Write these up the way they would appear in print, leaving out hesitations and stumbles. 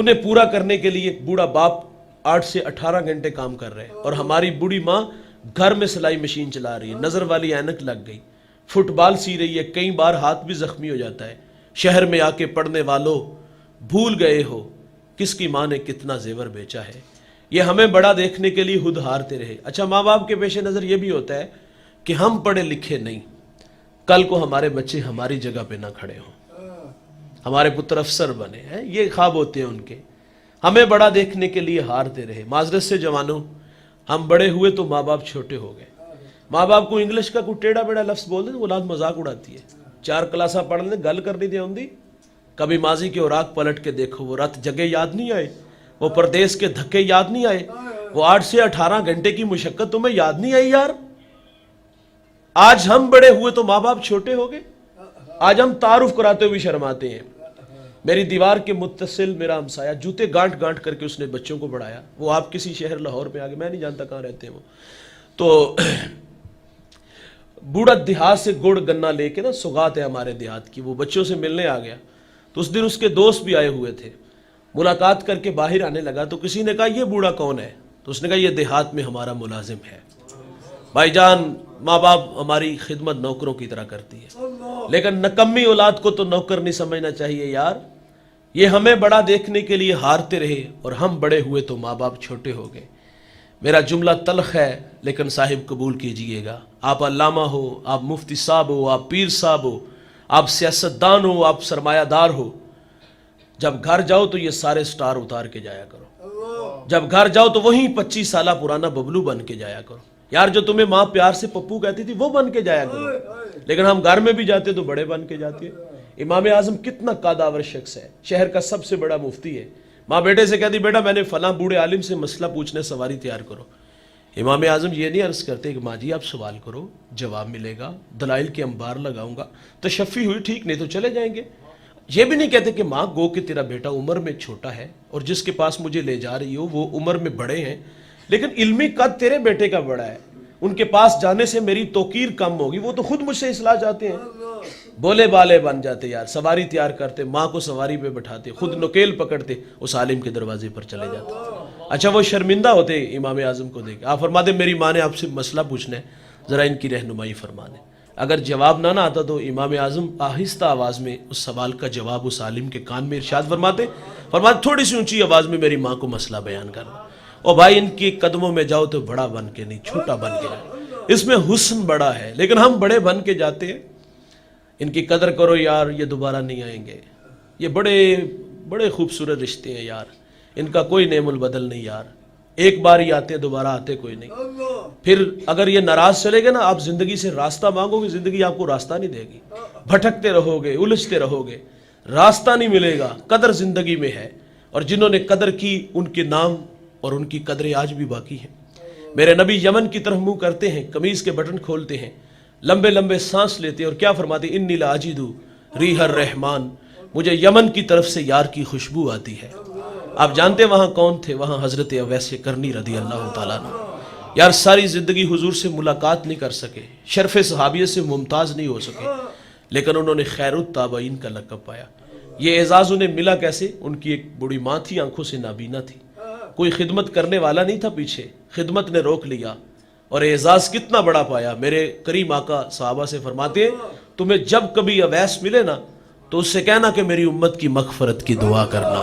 انہیں پورا کرنے کے لیے بوڑھا باپ 8 سے 18 گھنٹے کام کر رہے ہیں، اور ہماری بوڑھی ماں گھر میں سلائی مشین چلا رہی ہے، نظر والی اینک لگ گئی، فٹ بال سی رہی ہے، کئی بار ہاتھ بھی زخمی ہو جاتا ہے۔ شہر میں آ کے پڑھنے والوں بھول گئے ہو کس کی ماں نے کتنا زیور بیچا ہے۔ یہ ہمیں بڑا دیکھنے کے لیے خود ہارتے رہے۔ اچھا، ماں باپ کے پیش نظر یہ بھی ہوتا ہے کہ ہم پڑھے لکھے نہیں، کل کو ہمارے بچے ہماری جگہ پہ نہ کھڑے ہوں، ہمارے پتر افسر بنے ہیں، یہ خواب ہوتے ہیں ان کے۔ ہمیں بڑا دیکھنے کے لیے ہارتے رہے۔ معذرت سے جوانوں، ہم بڑے ہوئے تو ماں باپ چھوٹے ہو گئے۔ ماں باپ کو انگلش کا کوئی ٹیڑھا بیڑا لفظ بول دیں تو اولاد مذاق اڑاتی ہے۔ 4 کلاساں پڑھ لیں، گل کرنی دے ہوندی، کبھی ماضی کے اوراق پلٹ کے دیکھو، وہ رات جگہ یاد نہیں آئے، وہ پردیس کے دھکے یاد نہیں آئے، وہ 8 سے 18 گھنٹے کی مشقت تمہیں یاد نہیں آئی یار؟ آج ہم بڑے ہوئے تو ماں باپ چھوٹے ہو گئے۔ آج ہم تعارف کراتے ہوئے شرماتے ہیں۔ میری دیوار کے متصل میرا ہمسایہ، جوتے گانٹ گانٹ کر کے اس نے بچوں کو پڑھایا، وہ آپ کسی شہر لاہور میں آگے، میں نہیں جانتا کہاں رہتے ہیں وہ، تو بوڑھا دیہات سے گڑ گنا لے کے نا، سوغات ہے ہمارے دیہات کی، وہ بچوں سے ملنے آ گیا، تو اس دن اس کے دوست بھی آئے ہوئے تھے۔ ملاقات کر کے باہر آنے لگا تو کسی نے کہا یہ بوڑھا کون ہے؟ تو اس نے کہا یہ دیہات میں ہمارا ملازم ہے۔ بھائی جان، ماں باپ ہماری خدمت نوکروں کی طرح کرتی ہے، لیکن نکمی اولاد کو تو نوکر نہیں سمجھنا چاہیے یار۔ یہ ہمیں بڑا دیکھنے کے لیے ہارتے رہے اور ہم بڑے ہوئے تو ماں باپ چھوٹے ہو گئے۔ میرا جملہ تلخ ہے لیکن صاحب قبول کیجئے گا۔ آپ علامہ ہو، آپ مفتی صاحب ہو، آپ پیر صاحب ہو، آپ سیاستدان ہو، آپ سرمایہ دار ہو، جب گھر جاؤ تو یہ سارے سٹار اتار کے جایا کرو۔ جب گھر جاؤ تو وہیں 25 سالہ پرانا ببلو بن کے جایا کرو یار، جو تمہیں ماں پیار سے پپو کہتی تھی وہ بن کے جایا کرو۔ لیکن ہم گھر میں بھی جاتے تو بڑے بن کے جاتے ہیں۔ امام اعظم کتنا قادآور شخص ہے، شہر کا سب سے بڑا مفتی ہے۔ ماں بیٹے سے کہتی بیٹا میں نے فلاں بوڑھے عالم سے مسئلہ پوچھنے سواری تیار کرو۔ امام اعظم یہ نہیں عرض کرتے کہ ماں جی آپ سوال کرو، جواب ملے گا، دلائل کے انبار لگاؤں گا، تشفی ہوئی ٹھیک، نہیں تو چلے جائیں گے۔ یہ بھی نہیں کہتے کہ ماں گو کہ تیرا بیٹا عمر میں چھوٹا ہے اور جس کے پاس مجھے لے جا رہی ہو وہ عمر میں بڑے ہیں، لیکن علمی قد تیرے بیٹے کا بڑا ہے، ان کے پاس جانے سے میری توقیر کم ہوگی، وہ تو خود مجھ سے اصلاح چاہتے ہیں۔ بولے بالے بن جاتے یار، سواری تیار کرتے، ماں کو سواری پہ بٹھاتے، خود نکیل پکڑتے، اس عالم کے دروازے پر چلے جاتے۔ اچھا وہ شرمندہ ہوتے امام اعظم کو دیکھ، آپ فرماتے میری ماں نے آپ سے مسئلہ پوچھنا ہے، ذرا ان کی رہنمائی فرما دیں۔ اگر جواب نہ آتا تو امام اعظم آہستہ آواز میں اس سوال کا جواب اس عالم کے کان میں ارشاد فرماتے تھوڑی سی اونچی آواز میں میری ماں کو مسئلہ بیان کر، اور بھائی ان کے قدموں میں جاؤ تو بڑا بن کے نہیں، چھوٹا بن کے جاؤ، اس میں حسن بڑا ہے، لیکن ہم بڑے بن کے جاتے ہیں۔ ان کی قدر کرو یار، یہ دوبارہ نہیں آئیں گے، یہ بڑے بڑے خوبصورت رشتے ہیں یار، ان کا کوئی نعم البدل نہیں یار، ایک بار ہی آتے ہیں، دوبارہ آتے کوئی نہیں۔ پھر اگر یہ ناراض چلے گے نا، آپ زندگی سے راستہ مانگو گے، زندگی آپ کو راستہ نہیں دے گی، بھٹکتے رہو گے، الجھتے رہو گے، راستہ نہیں ملے گا۔ قدر زندگی میں ہے، اور جنہوں نے قدر کی ان کے نام اور ان کی قدریں آج بھی باقی ہیں۔ میرے نبی یمن کی طرف منہ کرتے ہیں، قمیض کے بٹن کھولتے ہیں، لمبے لمبے سانس لیتے ہیں، اور کیا فرماتے ہیں انی لاجد ریح الرحمان، مجھے یمن کی طرف سے یار کی خوشبو آتی ہے۔ آپ جانتے وہاں کون تھے؟ وہاں حضرت اویس کرنی رضی اللہ تعالیٰ عنہ۔ یار ساری زندگی حضور سے ملاقات نہیں کر سکے، شرف صحابیت سے ممتاز نہیں ہو سکے، لیکن انہوں نے خیر التابعین کا لقب پایا۔ یہ اعزاز انہیں ملا کیسے؟ ان کی ایک بڑی ماں تھی، آنکھوں سے نابینا تھی، کوئی خدمت کرنے والا نہیں تھا پیچھے، خدمت نے روک لیا، اور اعزاز کتنا بڑا پایا۔ میرے کریم آقا صحابہ سے فرماتے ہیں تمہیں جب کبھی اویس ملے نا تو اس سے کہنا کہ میری امت کی مغفرت کی دعا کرنا۔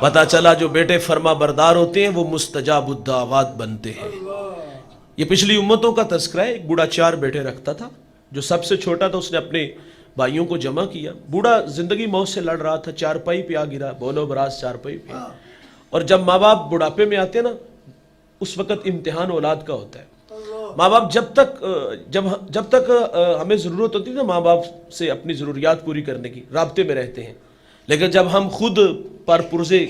پتا چلا جو بیٹے فرما بردار ہوتے ہیں وہ مستجاب الدعوات بنتے ہیں۔ یہ پچھلی امتوں کا تذکرہ ہے۔ ایک بوڑھا 4 بیٹے رکھتا تھا، جو سب سے چھوٹا تھا اس نے اپنے بھائیوں کو جمع کیا۔ بوڑھا زندگی موت سے لڑ رہا تھا، چارپائی پہ آ گرا، بولو براز چارپائی پہ۔ اور جب ماں باپ بڑھاپے میں آتے نا، اس وقت امتحان اولاد کا ہوتا ہے۔ ماں باپ جب تک ہمیں ضرورت ہوتی ہے نا ماں باپ سے اپنی ضروریات پوری کرنے کی، رابطے میں رہتے ہیں، لیکن جب ہم خود پر پرزے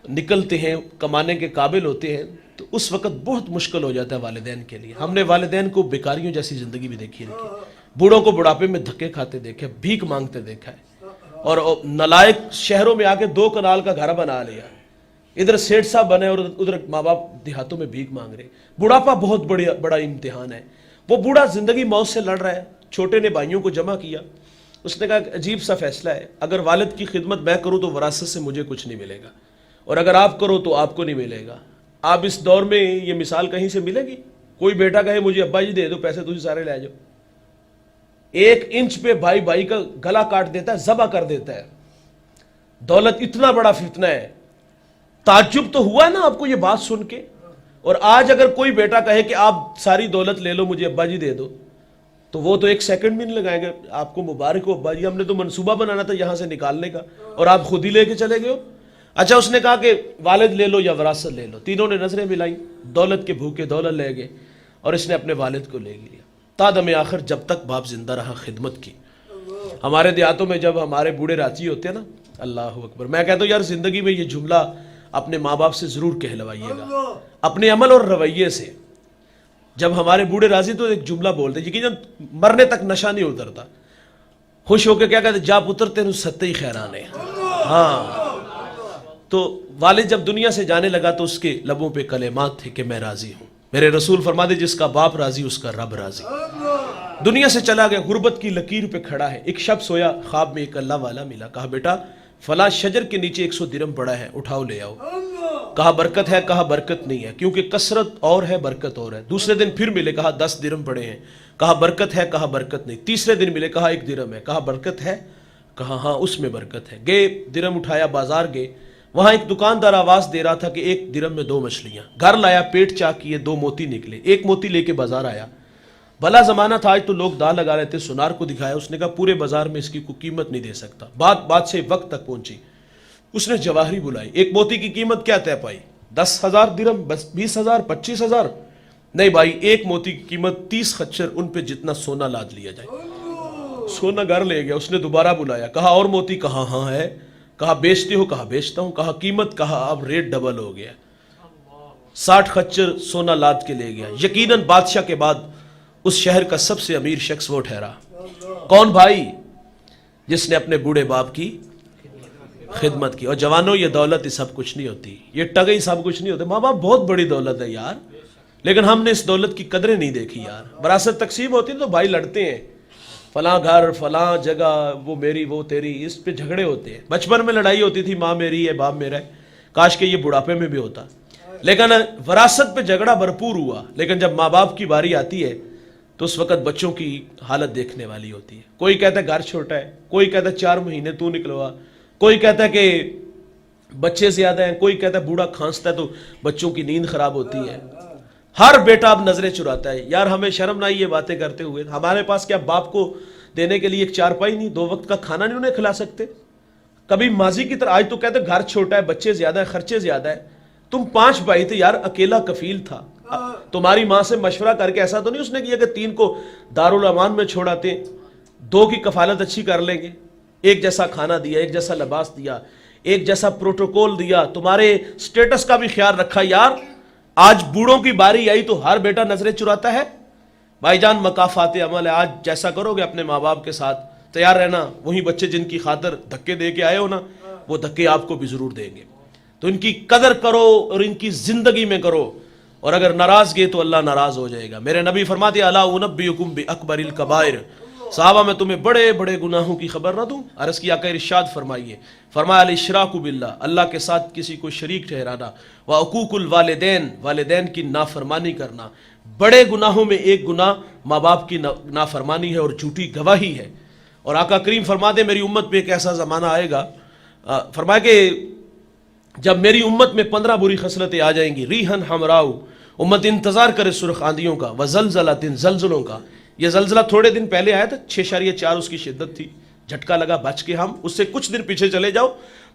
نکلتے ہیں، کمانے کے قابل ہوتے ہیں، تو اس وقت بہت مشکل ہو جاتا ہے والدین کے لیے۔ ہم نے والدین کو بیکاریوں جیسی زندگی بھی دیکھی ہے، بوڑھوں کو بڑھاپے میں دھکے کھاتے دیکھے، بھیک مانگتے دیکھا ہے، اور نالائق شہروں میں آ کے 2 کنال کا گھر بنا لیا، ادھر سیٹ صاحب بنے اور ادھر ماں باپ دیہاتوں میں بھیک مانگ رہے۔ بڑھاپا بہت بڑا امتحان ہے۔ وہ بوڑھا زندگی موت سے لڑ رہا ہے، چھوٹے نے بھائیوں کو جمع کیا، اس نے کہا کہ عجیب سا فیصلہ ہے، اگر والد کی خدمت میں کروں تو وراثت سے مجھے کچھ نہیں ملے گا، اور اگر آپ کرو تو آپ کو نہیں ملے گا۔ آپ اس دور میں یہ مثال کہیں سے ملے گی؟ کوئی بیٹا کہے مجھے ابا جی دے دو پیسے، تجھے سارے لے جاؤ، 1 انچ پہ بھائی بھائی کا گلا کاٹ دیتا ہے، ذبح کر دیتا ہے۔ دولت اتنا بڑا فتنہ ہے۔ تعجب تو ہوا نا آپ کو یہ بات سن کے؟ اور آج اگر کوئی بیٹا کہے کہ آپ ساری دولت لے لو مجھے ابا جی دے دو، تو وہ تو 1 سیکنڈ بھی نہیں لگائیں گے، آپ کو مبارک ہو ابا جی، ہم نے تو منصوبہ بنانا تھا یہاں سے نکالنے کا اور آپ خود ہی لے کے چلے گئے ہو۔ اچھا اس نے کہا کہ والد لے لو یا وراثت لے لو، تینوں نے نظریں ملائیں، دولت کے بھوکے دولت لے گئے، اور اس نے اپنے والد کو لے لیا۔ تا دم آخر جب تک باپ زندہ رہا خدمت کی۔ ہمارے دیہاتوں میں جب ہمارے بوڑھے راضی ہوتے ہیں نا، اللہ اکبر، میں کہتا ہوں یار زندگی میں یہ جملہ اپنے ماں باپ سے ضرور کہلوائیے گا، اپنے عمل اور رویے سے۔ جب ہمارے بوڑھے راضی تو ایک جملہ بولتے یقیناً مرنے تک نشہ نہیں اترتا، خوش ہو کے کیا کہتے، جا پتر تینوں ستے ہی خیرانے۔ ہاں، تو والد جب دنیا سے جانے لگا تو اس کے لبوں پہ کلمات تھے کہ میں راضی ہوں۔ میرے رسول فرماتے جس کا باپ راضی اس کا رب راضی۔ دنیا سے چلا گیا، غربت کی لکیر پہ کھڑا ہے۔ ایک شب سویا، خواب میں ایک اللہ والا ملا، کہا بیٹا فلاں شجر کے نیچے 100 درہم پڑا ہے، اٹھاؤ لے آؤ۔ کہا برکت ہے؟ کہا برکت نہیں ہے، کیونکہ کثرت اور ہے برکت اور ہے۔ دوسرے دن پھر ملے، کہا 10 درہم پڑے ہیں، کہا برکت ہے؟ کہا برکت نہیں۔ تیسرے دن ملے، کہا 1 درہم ہے، کہا برکت ہے؟ کہا ہاں اس میں برکت ہے۔ گئے، درہم اٹھایا، بازار گئے، وہاں ایک دکاندار آواز دے رہا تھا کہ 1 درہم میں 2 مچھلیاں۔ گھر لایا، پیٹ چاک کیے، 2 موتی نکلے، 1 موتی لے کے بازار آیا۔ بھلا زمانہ تھا، آج تو لوگ داں لگا رہے تھے، سونار کو دکھایا، اس نے کہا پورے بازار میں اس کی کوئی قیمت نہیں دے سکتا۔ بات سے وقت تک پہنچی، اس نے جواہری بلائی، 1 موتی کی قیمت کیا طے پائی؟ 10,000 درہم، بس 20,000 25,000؟ نہیں بھائی، 1 موتی کی قیمت 30 خچر، ان پہ جتنا سونا لاد لیا جائے۔ سونا گھر لے گیا، اس نے دوبارہ بلایا، کہا اور موتی؟ کہا ہاں ہے، کہا بیچتے ہو؟ کہا بیچتا ہوں، کہا قیمت؟ کہا اب ریٹ ڈبل ہو گیا، 60 خچر سونا لاد کے لے گیا۔ یقیناً بادشاہ کے بعد اس شہر کا سب سے امیر شخص وہ ٹھہرا۔ کون بھائی؟ جس نے اپنے بوڑھے باپ کی خدمت کی۔ اور جوانوں یہ دولت ہی سب کچھ نہیں ہوتی، یہ ٹگئی سب کچھ نہیں ہوتے۔ ماں باپ بہت بڑی دولت ہے یار، لیکن ہم نے اس دولت کی قدریں نہیں دیکھی یار۔ وراثت تقسیم ہوتی تو بھائی لڑتے ہیں، فلاں گھر فلاں جگہ، وہ میری وہ تیری، اس پہ جھگڑے ہوتے ہیں۔ بچپن میں لڑائی ہوتی تھی، ماں میری ہے باپ میرا ہے، کاش کہ یہ بڑھاپے میں بھی ہوتا، لیکن وراثت پہ جھگڑا بھرپور ہوا۔ لیکن جب ماں باپ کی باری آتی ہے تو اس وقت بچوں کی حالت دیکھنے والی ہوتی ہے۔ کوئی کہتا ہے گھر چھوٹا ہے، کوئی کہتا ہے 4 مہینے تو نکلوا، کوئی کہتا ہے کہ بچے زیادہ ہیں، کوئی کہتا ہے بوڑھا کھانستا ہے تو بچوں کی نیند خراب ہوتی ہے۔ ہر بیٹا اب نظریں چراتا ہے۔ یار ہمیں شرم نہ آئی یہ باتیں کرتے ہوئے؟ ہمارے پاس کیا باپ کو دینے کے لیے ایک چارپائی نہیں، 2 وقت کا کھانا نہیں انہیں کھلا سکتے؟ کبھی ماضی کی طرح، آج تو کہتے گھر چھوٹا ہے، بچے زیادہ ہیں، خرچے زیادہ ہیں۔ تم 5 بھائی تھے یار، اکیلا کفیل تھا۔ تمہاری ماں سے مشورہ کر کے ایسا تو نہیں اس نے کیا کہ 3 کو دارالامان میں چھوڑاتے، 2 کی کفالت اچھی کر لیں گے؟ ایک جیسا کھانا دیا، ایک جیسا لباس دیا، ایک جیسا پروٹوکول دیا، تمہارے سٹیٹس کا بھی خیال رکھا یار۔ آج بوڑھوں کی باری آئی تو ہر بیٹا نظریں چراتا ہے۔ بھائی جان مکافات عمل ہے، آج جیسا کرو گے اپنے ماں باپ کے ساتھ تیار رہنا، وہی بچے جن کی خاطر دھکے دے کے آئے ہو نا، وہ دھکے آپ کو بھی ضرور دیں گے۔ تو ان کی قدر کرو اور ان کی زندگی میں کرو، اور اگر ناراض گئے تو اللہ ناراض ہو جائے گا۔ میرے نبی فرماتے الا انبئکم باکبر الکبائر، صحابہ میں تمہیں بڑے بڑے گناہوں کی خبر نہ دوں؟ عرض کیا کہ ارشاد فرمائیے، فرمایا الاشراک باللہ، اللہ کے ساتھ کسی کو شریک ٹھہرانا، وعقوق الوالدین، والدین کی نافرمانی کرنا۔ بڑے گناہوں میں ایک گناہ ماں باپ کی نافرمانی ہے اور جھوٹی گواہی ہے۔ اور آقا کریم فرماتے میری امت پہ ایک ایسا زمانہ آئے گا، فرمایا کہ جب میری امت میں 15 بری خصلتیں آ جائیں گی، ریحن ہمراؤ، امت انتظار کرے سرخ آندھیوں کا، وزلزلۃ، زلزلوں کا۔ یہ زلزلہ تھوڑے دن پہلے آیا تھا، 6.4 اس کی شدت تھی، جھٹکا لگا بچ کے ہم، اس سے کچھ دن پیچھے چلے جاؤ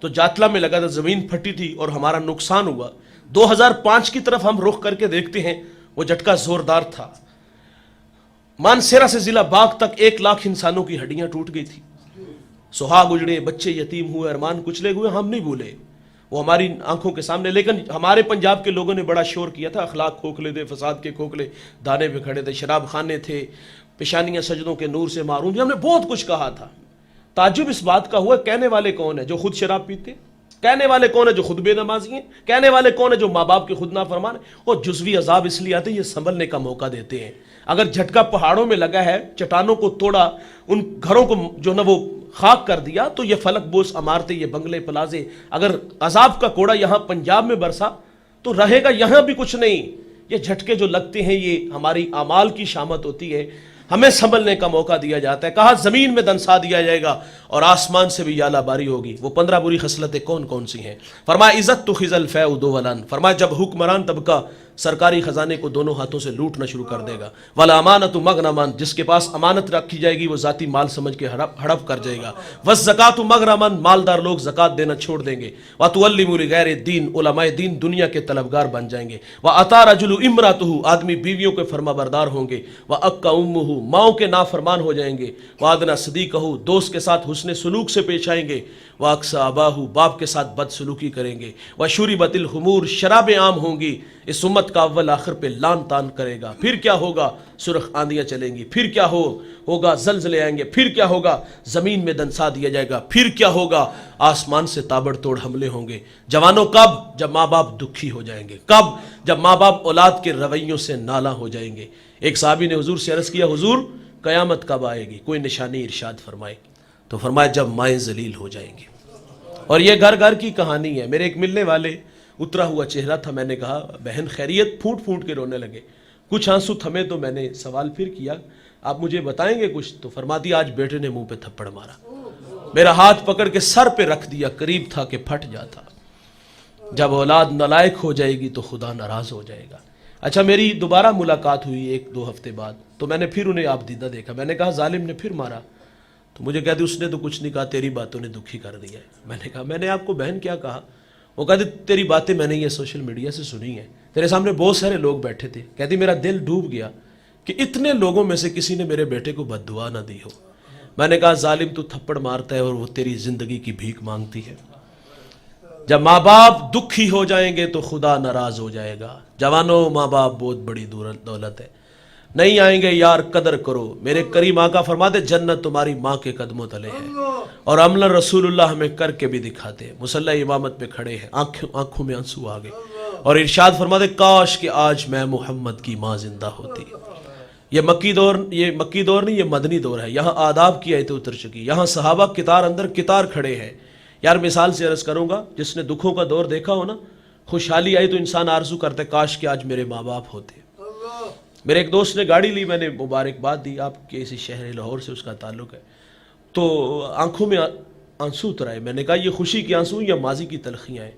تو جاتلا میں لگا تھا، زمین پھٹی تھی اور ہمارا نقصان ہوا۔ 2005 کی طرف ہم رخ کر کے دیکھتے ہیں، وہ جھٹکا زوردار تھا۔ مانسیرا سے ضلع باغ تک 1 لاکھ انسانوں کی ہڈیاں ٹوٹ گئی تھی، سہاگ اجڑے، بچے یتیم ہوئے، ارمان کچلے ہوئے، ہم نہیں بھولے، وہ ہماری آنکھوں کے سامنے۔ لیکن ہمارے پنجاب کے لوگوں نے بڑا شور کیا تھا، اخلاق کھوکھلے تھے، فساد کے کھوکھلے دانے پہ کھڑے تھے، شراب خانے تھے، پیشانیاں سجدوں کے نور سے معروم تھی، ہم نے بہت کچھ کہا تھا۔ تعجب اس بات کا ہوا کہنے والے کون ہیں؟ جو خود شراب پیتے، کہنے والے کون ہیں جو خود بے نمازی ہیں، کہنے والے کون ہیں جو ماں باپ کے خود نافرمان ہیں. اور جزوی عذاب اس لیے آتے ہیں، یہ سنبھلنے کا موقع دیتے ہیں. اگر جھٹکا پہاڑوں میں لگا ہے، چٹانوں کو توڑا، ان گھروں کو جو نا وہ خاک کر دیا، تو یہ فلک بوس عمارتیں، یہ بنگلے پلازے، اگر عذاب کا کوڑا یہاں پنجاب میں برسا تو رہے گا یہاں بھی کچھ نہیں. یہ جھٹکے جو لگتے ہیں یہ ہماری اعمال کی شامت ہوتی ہے، ہمیں سنبھلنے کا موقع دیا جاتا ہے. کہا زمین میں دنسا دیا جائے گا اور آسمان سے بھی یالا باری ہوگی. وہ 15 بری خصلتیں کون کون سی ہیں؟ فرمایا عزت تو خزل فیع دولن، فرمایا جب حکمران طبقہ سرکاری خزانے کو دونوں ہاتھوں سے لوٹنا شروع کر دے گا. والا امانت مغنمان، جس کے پاس امانت رکھی جائے گی وہ ذاتی مال سمجھ کے ہڑپ کر جائے گا. والزکات مغرمن، مالدار لوگ زکات دینا چھوڑ دیں گے. وتعلم لغیر الدین، علماء دین دنیا کے طلبگار بن جائیں گے. واطاع رجل امراتہ، آدمی بیویوں کے فرما بردار ہوں گے. واکا امہ، ماؤں کے نافرمان ہو جائیں گے. وادنا صدیقہ، دوست کے ساتھ حسن سلوک سے پیش آئیں گے. واقصا اباہ، باپ کے ساتھ بد سلوکی کریں گے. وشربت الخمور، شرابیں عام ہوں گی. اس امت کا اول آخر پہ لان تان کرے گا. پھر کیا ہوگا؟ سرخ آندیاں چلیں گی. پھر کیا ہوگا؟ زلزلے آئیں گے. پھر کیا ہوگا؟ زمین میں دنسا دیا جائے گا. پھر کیا ہوگا؟ آسمان سے تابڑ توڑ حملے ہوں گے. جوانوں کب؟ جب ماں باپ دکھی ہو جائیں گے. کب؟ جب ماں باپ اولاد کے رویوں سے نالاں ہو جائیں گے. ایک صحابی نے حضور سے عرض کیا، حضور قیامت کب آئے گی؟ کوئی نشانی ارشاد فرمائے. تو فرمایا جب مائیں ذلیل ہو جائیں گی. اور یہ گھر گھر کی کہانی ہے. میرے ایک ملنے والے اترا ہوا چہرہ تھا. میں نے کہا بہن خیریت؟ پھوٹ پھوٹ کے رونے لگے. کچھ آنسو تھمے تو میں نے سوال پھر کیا، آپ مجھے بتائیں گے کچھ؟ تو فرماتی آج بیٹے نے منہ پہ تھپڑ مارا. میرا ہاتھ پکڑ کے سر پہ رکھ دیا، قریب تھا کہ پھٹ جاتا. جب اولاد نالائق ہو جائے گی تو خدا ناراض ہو جائے گا. اچھا میری دوبارہ ملاقات ہوئی 1-2 ہفتے بعد، تو میں نے پھر انہیں آپ دیدہ دیکھا. میں نے کہا ظالم نے پھر مارا. تو مجھے کہتے اس نے تو کچھ نہیں کہا، تیری باتوں نے دکھی کر دیا ہے. میں نے کہا میں نے آپ کو بہن کیا کہا؟ وہ کہتے تیری باتیں میں نے یہ سوشل میڈیا سے سنی ہیں، تیرے سامنے بہت سارے لوگ بیٹھے تھے. کہتی میرا دل ڈوب گیا کہ اتنے لوگوں میں سے کسی نے میرے بیٹے کو بد دعا نہ دی ہو. میں نے کہا ظالم تو تھپڑ مارتا ہے اور وہ تیری زندگی کی بھیک مانگتی ہے. جب ماں باپ دکھی ہو جائیں گے تو خدا ناراض ہو جائے گا. جوانوں ماں باپ بہت بڑی دولت ہے، نہیں آئیں گے یار قدر کرو. میرے کریم آقا فرماتے جنت تمہاری ماں کے قدموں تلے ہے. اور عملا رسول اللہ ہمیں کر کے بھی دکھاتے. مصلی امامت پہ کھڑے ہیں، آنکھوں میں آنسو آ گئے اور ارشاد فرماتے کاش کہ آج میں محمد کی ماں زندہ ہوتی. یہ مکی دور نہیں، یہ مدنی دور ہے. یہاں آداب کی آیتیں اتر چکی، یہاں صحابہ کتار اندر کتار کھڑے ہیں. یار مثال سے عرض کروں گا، جس نے دکھوں کا دور دیکھا ہو نا، خوشحالی آئی تو انسان آرزو کرتا ہے کاش کہ آج میرے ماں باپ ہوتے. میرے ایک دوست نے گاڑی لی، میں نے مبارکباد دی، آپ کے اسی شہر لاہور سے اس کا تعلق ہے. تو آنکھوں میں آنسو اتر آئے. میں نے کہا یہ خوشی کے آنسو یا ماضی کی تلخیاں ہیں؟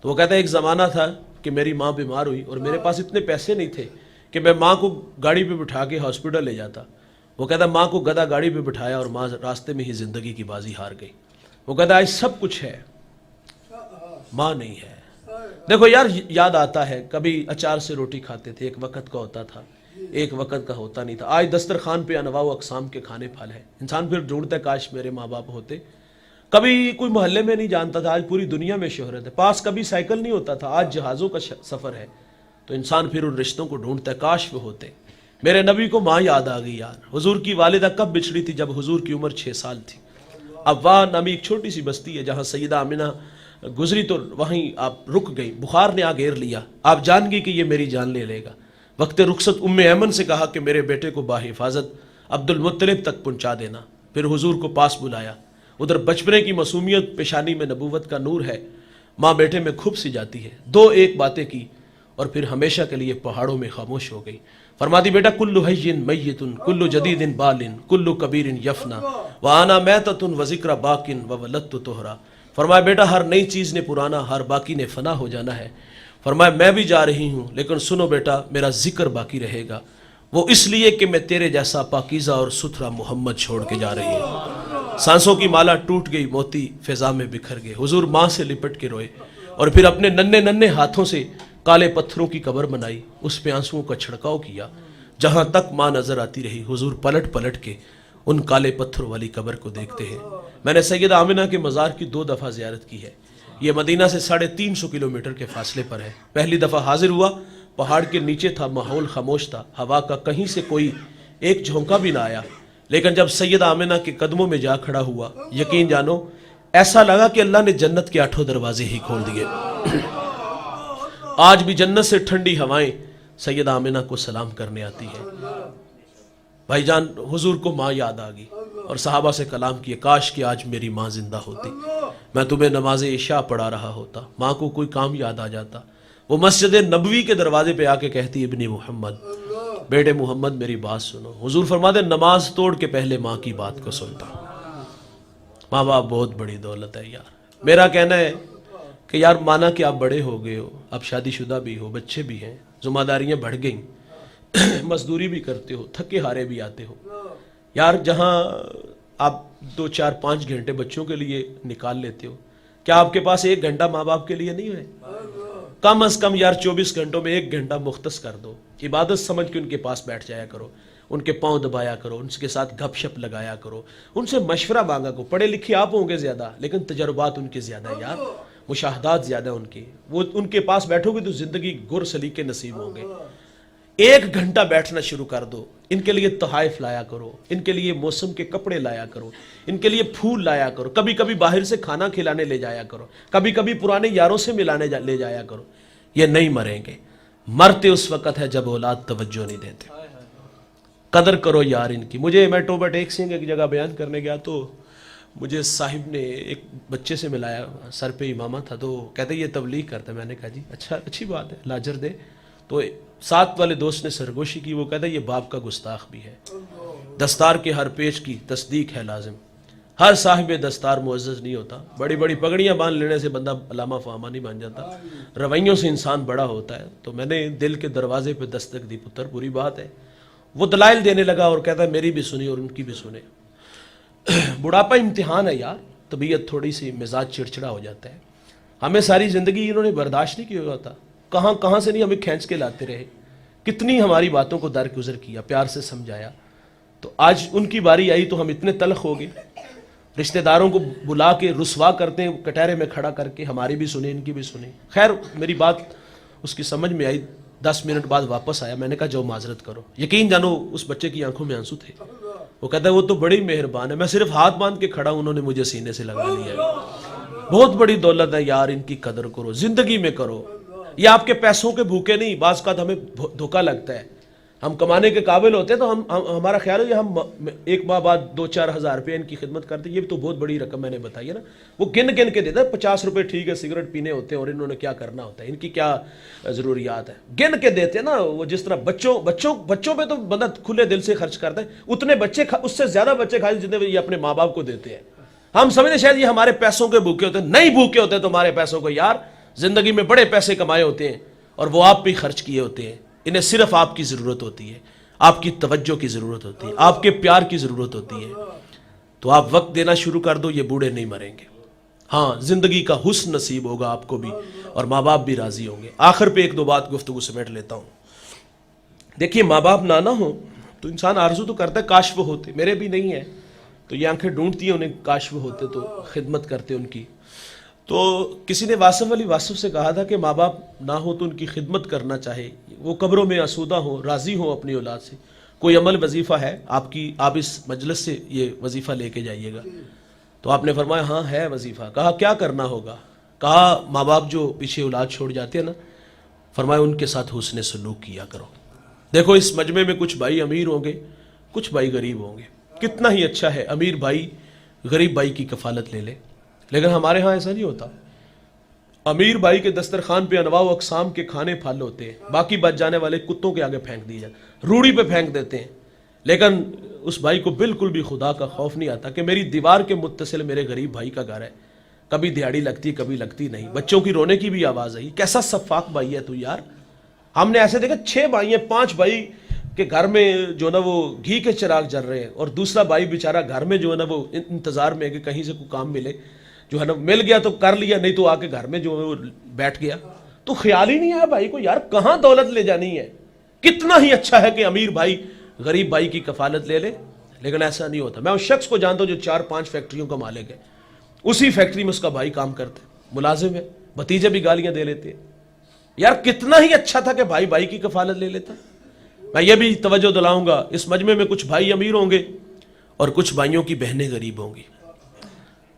تو وہ کہتا ہے ایک زمانہ تھا کہ میری ماں بیمار ہوئی اور میرے پاس اتنے پیسے نہیں تھے کہ میں ماں کو گاڑی پہ بٹھا کے ہاسپٹل لے جاتا. وہ کہتا ہے ماں کو گدھا گاڑی پہ بٹھایا اور ماں راستے میں ہی زندگی کی بازی ہار گئی. وہ کہتا ہے آج سب کچھ ہے، ماں نہیں ہے. دیکھو یار یاد آتا ہے کبھی اچار سے روٹی کھاتے تھے، ایک وقت کا ہوتا تھا، ایک وقت کا ہوتا نہیں تھا. آج دسترخوان پہ انواع و اقسام کے کھانے پھل ہیں. انسان پھر ڈھونڈتا ہے کاش میرے ماں باپ ہوتے. کبھی کوئی محلے میں نہیں جانتا تھا، آج پوری دنیا میں شہرت ہے. پاس کبھی سائیکل نہیں ہوتا تھا، آج جہازوں کا سفر ہے. تو انسان پھر ان رشتوں کو ڈھونڈتا ہے کاش وہ ہوتے. میرے نبی کو ماں یاد آ گئی یار. حضور کی والدہ کب بچھڑی تھی؟ جب حضور کی عمر 6 سال تھی. ابوا نامی ایک چھوٹی سی بستی ہے جہاں سیدہ آمنہ گزری تو وہیں آپ رک گئی. بخار نے آ گھیر لیا، آپ جان گئی کہ یہ میری جان لے لے گا. وقت رخصت ام ایمن سے کہا کہ میرے بیٹے کو باحفاظت عبد المطلب تک پہنچا دینا. پھر حضور کو پاس بلایا. ادھر بچپنے کی معصومیت، پیشانی میں نبوت کا نور ہے. ماں بیٹے میں کھپ سی جاتی ہے. 2-1 باتیں کی اور پھر ہمیشہ کے لیے پہاڑوں میں خاموش ہو گئی. فرماتی بیٹا کل حی میت، کل جدید بال، کل کبیر یفنا، وانا میتۃ وذکر باق وولدت طہرا. فرمایا بیٹا ہر نئی چیز نے پرانا، ہر باقی نے فنا ہو جانا ہے. فرمایا میں بھی جا رہی ہوں لیکن سنو بیٹا میرا ذکر باقی رہے گا، وہ اس لیے کہ میں تیرے جیسا پاکیزہ اور ستھرا محمد چھوڑ کے جا رہی ہوں. سانسوں کی مالا ٹوٹ گئی، موتی فضا میں بکھر گئے. حضور ماں سے لپٹ کے روئے اور پھر اپنے ننھے ہاتھوں سے کالے پتھروں کی قبر بنائی، اس پہ آنسوؤں کا چھڑکاؤ کیا. جہاں تک ماں نظر آتی رہی حضور پلٹ پلٹ کے ان کالے پتھروں والی قبر کو دیکھتے ہیں. میں نے سیدہ آمنہ کے مزار کی 2 دفعہ زیارت کی ہے. یہ مدینہ سے 350 کلومیٹر کے فاصلے پر ہے. پہلی دفعہ حاضر ہوا، پہاڑ کے نیچے تھا، ماحول خاموش تھا، ہوا کا کہیں سے کوئی ایک جھونکا بھی نہ آیا. لیکن جب سیدہ آمنہ کے قدموں میں جا کھڑا ہوا، یقین جانو ایسا لگا کہ اللہ نے جنت کے 8 دروازے ہی کھول دیے. آج بھی جنت سے ٹھنڈی ہوائیں سیدہ آمنہ کو سلام کرنے آتی ہے. بھائی جان حضور کو ماں یاد آ گئی اور صحابہ سے کلام کیے، کاش کہ آج میری ماں زندہ ہوتی، میں تمہیں نماز عشاء پڑھا رہا ہوتا. ماں کو کوئی کام یاد آ جاتا، وہ مسجد نبوی کے دروازے پہ آ کے کہتی ابن محمد، بیٹے محمد میری بات سنو. حضور فرماتے نماز توڑ کے پہلے ماں کی بات کو سنتا. ماں باپ بہت بڑی دولت ہے یار. میرا کہنا ہے کہ یار مانا کہ آپ بڑے ہو گئے ہو، اب شادی شدہ بھی ہو، بچے بھی ہیں، ذمہ داریاں بڑھ گئیں، مزدوری بھی کرتے ہو، تھکے ہارے بھی آتے ہو یار. جہاں آپ 2 4 5 گھنٹے بچوں کے لیے نکال لیتے ہو، کیا آپ کے پاس 1 گھنٹہ ماں باپ کے لیے نہیں ہے؟ کم از کم یار 24 گھنٹوں میں 1 گھنٹہ مختص کر دو. عبادت سمجھ کے ان کے پاس بیٹھ جایا کرو، ان کے پاؤں دبایا کرو، ان کے ساتھ گپ شپ لگایا کرو، ان سے مشورہ مانگا کرو. پڑھے لکھے آپ ہوں گے زیادہ، لیکن تجربات ان کے زیادہ ہیں یار، مشاہدات زیادہ ان کے. وہ ان کے پاس بیٹھو گے تو زندگی گر سلیقے نصیب ہوں گے. 1 گھنٹہ بیٹھنا شروع کر دو، ان کے لیے تحائف لایا کرو، ان کے لیے موسم کے کپڑے لایا کرو، ان کے لیے پھول لایا کرو، کبھی کبھی باہر سے کھانا کھلانے لے جایا کرو، کبھی کبھی پرانے یاروں سے ملانے لے جایا کرو. یہ نہیں مریں گے، مرتے اس وقت ہے جب اولاد توجہ نہیں دیتے. قدر کرو یار ان کی. میں ٹوبہ ٹیک سنگھ ایک جگہ بیان کرنے گیا تو مجھے صاحب نے ایک بچے سے ملایا، سر پہ امامہ تھا، تو کہتے یہ تبلیغ کرتا ہے. میں نے کہا جی اچھا، اچھی بات ہے، لاجر دے. تو ساتھ والے دوست نے سرگوشی کی، وہ کہتا ہے یہ باپ کا گستاخ بھی ہے. دستار کے ہر پیش کی تصدیق ہے لازم، ہر صاحب دستار معزز نہیں ہوتا. بڑی بڑی پگڑیاں باندھ لینے سے بندہ علامہ فہمہ نہیں بن جاتا، رویوں سے انسان بڑا ہوتا ہے. تو میں نے دل کے دروازے پہ دستک دی، پتر بری بات ہے. وہ دلائل دینے لگا اور کہتا ہے میری بھی سنی اور ان کی بھی سنے. بڑھاپا امتحان ہے یار، طبیعت تھوڑی سی مزاج چڑچڑا ہو جاتا ہے. ہمیں ساری زندگی انہوں نے برداشت نہیں کیا ہوتا، کہاں سے نہیں ہمیں کھینچ کے لاتے رہے، کتنی ہماری باتوں کو درگزر کیا، پیار سے سمجھایا. تو آج ان کی باری آئی تو ہم اتنے تلخ ہو گئے، رشتہ داروں کو بلا کے رسوا کرتے ہیں کٹہرے میں کھڑا کر کے. ہماری بھی سنیں، ان کی بھی سنیں. خیر میری بات اس کی سمجھ میں آئی. 10 منٹ بعد واپس آیا. میں نے کہا جو معذرت کرو. یقین جانو اس بچے کی آنکھوں میں آنسو تھے. وہ کہتا ہے وہ تو بڑی مہربان ہے، میں صرف ہاتھ باندھ کے کھڑا ہوں، انہوں نے مجھے سینے سے لگا لیا. بہت بڑی دولت ہے یار، ان کی قدر کرو، زندگی میں کرو. یہ آپ کے پیسوں کے بھوکے نہیں. بعض کا ہمیں دھوکہ لگتا ہے، ہم کمانے کے قابل ہوتے ہیں تو ہمارا خیال ہے کہ ہم 1 ماہ بعد 2-4 ہزار روپے ان کی خدمت کرتے. یہ تو بہت بڑی رقم میں نے بتائی ہے نا. وہ گن کے دیتا ہے. 50 روپے ٹھیک ہے، سگریٹ پینے ہوتے ہیں اور انہوں نے کیا کرنا ہوتا ہے، ان کی کیا ضروریات ہے، گن کے دیتے ہیں نا. وہ جس طرح بچوں پہ تو بندہ کھلے دل سے خرچ کرتا ہے. اتنے بچے اس سے زیادہ بچے کھائے جتنے یہ اپنے ماں باپ کو دیتے ہیں. ہم سمجھتے شاید یہ ہمارے پیسوں کے بھوکے ہوتے ہیں. نہیں بھوکے ہوتے تمہارے پیسوں کو یار. زندگی میں بڑے پیسے کمائے ہوتے ہیں اور وہ آپ پہ خرچ کیے ہوتے ہیں. انہیں صرف آپ کی ضرورت ہوتی ہے، آپ کی توجہ کی ضرورت ہوتی ہے، آپ کے پیار کی ضرورت ہوتی ہے. تو آپ وقت دینا شروع کر دو، یہ بوڑھے نہیں مریں گے. ہاں زندگی کا حسن نصیب ہوگا آپ کو بھی اور ماں باپ بھی راضی ہوں گے. آخر پہ 1-2 بات گفتگو سمیٹ لیتا ہوں. دیکھیے ماں باپ نہ ہو تو انسان آرزو تو کرتا ہے کاش وہ ہوتے. میرے بھی نہیں ہے تو یہ آنکھیں ڈھونڈتی ہیں انہیں، کاش وہ ہوتے تو خدمت کرتے ان کی. تو کسی نے واصف علی واصف سے کہا تھا کہ ماں باپ نہ ہو تو ان کی خدمت کرنا چاہے، وہ قبروں میں آسودہ ہوں، راضی ہوں اپنی اولاد سے. کوئی عمل وظیفہ ہے آپ اس مجلس سے یہ وظیفہ لے کے جائیے گا. تو آپ نے فرمایا ہاں ہے وظیفہ. کہا کیا کرنا ہوگا؟ کہا ماں باپ جو پیچھے اولاد چھوڑ جاتے ہیں نا، فرمایا ان کے ساتھ حسن سلوک کیا کرو. دیکھو اس مجمع میں کچھ بھائی امیر ہوں گے، کچھ بھائی غریب ہوں گے. کتنا ہی اچھا ہے امیر بھائی غریب بھائی کی کفالت لے لے، لیکن ہمارے ہاں ایسا نہیں ہوتا. امیر بھائی کے دسترخوان پہ انواع و اقسام کے کھانے پھل ہوتے ہیں، باقی بچ جانے والے کتوں کے آگے پھینک دیے جاتے، روڑی پہ پھینک دیتے ہیں. لیکن اس بھائی کو بالکل بھی خدا کا خوف نہیں آتا کہ میری دیوار کے متصل میرے غریب بھائی کا گھر ہے، کبھی دیہڑی لگتی کبھی لگتی نہیں، بچوں کی رونے کی بھی آواز آئی. کیسا شفاق بھائی ہے تو یار. ہم نے ایسے دیکھا 6 بھائی ہیں، 5 بھائی کے گھر میں جو نا وہ گھی کے چراغ جل رہے ہیں اور دوسرا بھائی بیچارہ گھر میں جو ہے نا وہ انتظار میں ہے کہ کہیں سے کوئی کام ملے، جو ہے نا مل گیا تو کر لیا، نہیں تو آ کے گھر میں جو ہے وہ بیٹھ گیا. تو خیال ہی نہیں آیا بھائی کو یار کہاں دولت لے جانی ہے. کتنا ہی اچھا ہے کہ امیر بھائی غریب بھائی کی کفالت لے لے، لیکن ایسا نہیں ہوتا. میں اس شخص کو جانتا ہوں جو 4-5 فیکٹریوں کا مالک ہے، اسی فیکٹری میں اس کا بھائی کام کرتا ہے، ملازم ہے، بھتیجے بھی گالیاں دے لیتے ہیں. یار کتنا ہی اچھا تھا کہ بھائی بھائی کی کفالت لے لیتا. میں یہ بھی توجہ دلاؤں گا اس مجمع میں کچھ بھائی امیر ہوں گے اور کچھ بھائیوں کی بہنیں غریب ہوں گی.